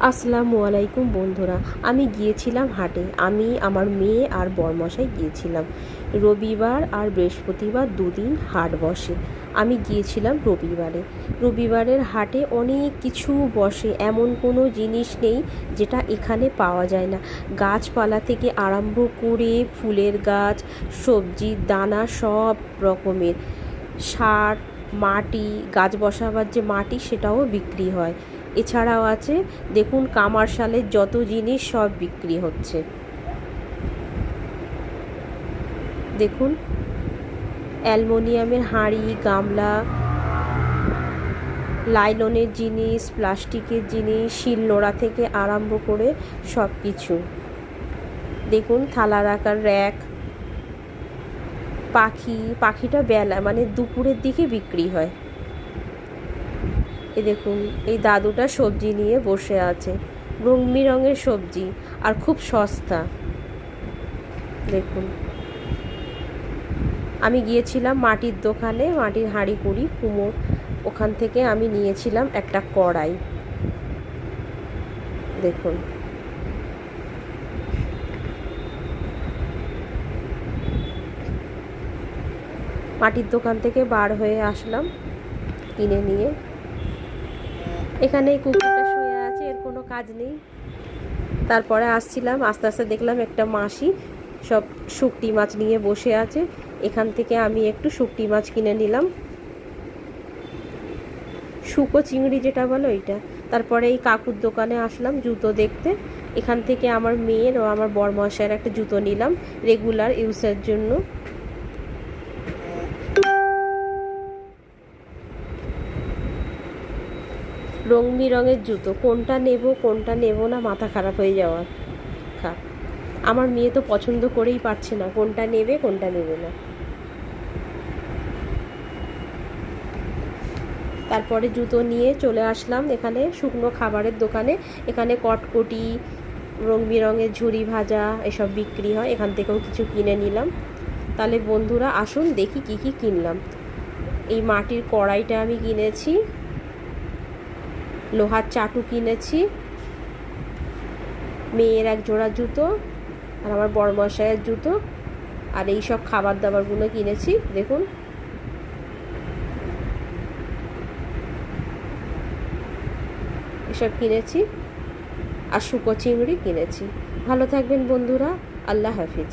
আসসালামু আলাইকুম বন্ধুরা, আমি গিয়েছিলাম হাটে। আমি আমার মেয়ে আর বরমশাই গিয়েছিলাম। রবিবার আর বৃহস্পতিবার দুদিন হাট বসে। আমি গিয়েছিলাম রবিবারে। রবিবারের হাটে অনেক কিছু বসে, এমন কোনো জিনিস নেই যেটা এখানে পাওয়া যায় না। গাছপালা থেকে আরম্ভ করে ফুলের গাছ, সবজির দানা, সব রকমের সার, মাটি, গাছ বসাবার যে মাটি সেটাও বিক্রি হয়। এছাড়াও আছে, দেখুন, কামারশালের যত জিনিস সব বিক্রি হচ্ছে। দেখুন, অ্যালুমিনিয়ামের হাঁড়ি, গামলা, লাইলনের জিনিস, প্লাস্টিকের জিনিস, শিলনোড়া থেকে আরম্ভ করে সব কিছু। দেখুন, থালা রাখার র্যাক, পাখিটা বেলা মানে দুপুরের দিকে বিক্রি হয়। দেখুন, এই দাদুটা সবজি নিয়ে বসে আছে, রং বেরঙের সবজি, আর খুব সস্তা। দেখুন, আমি গিয়েছিলাম মাটির দোকানে, মাটির হাঁড়ি কুড়ি কুমোর, ওখান থেকে আমি নিয়েছিলাম একটা কড়াই। দেখুন, মাটির দোকান থেকে বার হয়ে আসলাম কিনে নিয়ে। এখানে কুকুরটা শুয়ে আছে, এর কোনো কাজ নেই। তারপরে আসছিলাম, আস্তে আস্তে দেখলাম একটা মাসি সব শুকটি মাছ নিয়ে বসে আছে। এখান থেকে আমি একটু শুকটি মাছ কিনে নিলাম, শুকো চিংড়ি যেটা বলো ওইটা। তারপরে এই কাকুর দোকানে আসলাম জুতো দেখতে। এখান থেকে আমার মেয়ের ও আমার বরমশাইয়ের একটা জুতো নিলাম রেগুলার ইউজের জন্য। রং বেরঙের জুতো, কোনটা নেব না মাথা খারাপ হয়ে যাওয়ার। আমার মেয়ে তো পছন্দ করেই পাচ্ছে না কোনটা নেবে কোনটা নেবে না। তারপরে জুতো নিয়ে চলে আসলাম এখানে শুকনো খাবারের দোকানে। এখানে কটকটি, রং বেরঙের ঝুরি ভাজা এসব বিক্রি হয়, এখান থেকেও কিছু কিনে নিলাম। তাহলে বন্ধুরা আসুন দেখি কি কি কিনলাম। এই মাটির কড়াইটা আমি কিনেছি, লোহার চাটু কিনেছি, মেয়ের এক জোড়া জুতো আর আমার বড়মশাইয়ের জুতো, আর এই সব খাবার দাবারগুলো কিনেছি। দেখুন, এসব কিনেছি, আর শুকো চিংড়ি কিনেছি। ভালো থাকবেন বন্ধুরা, আল্লাহ হাফিজ।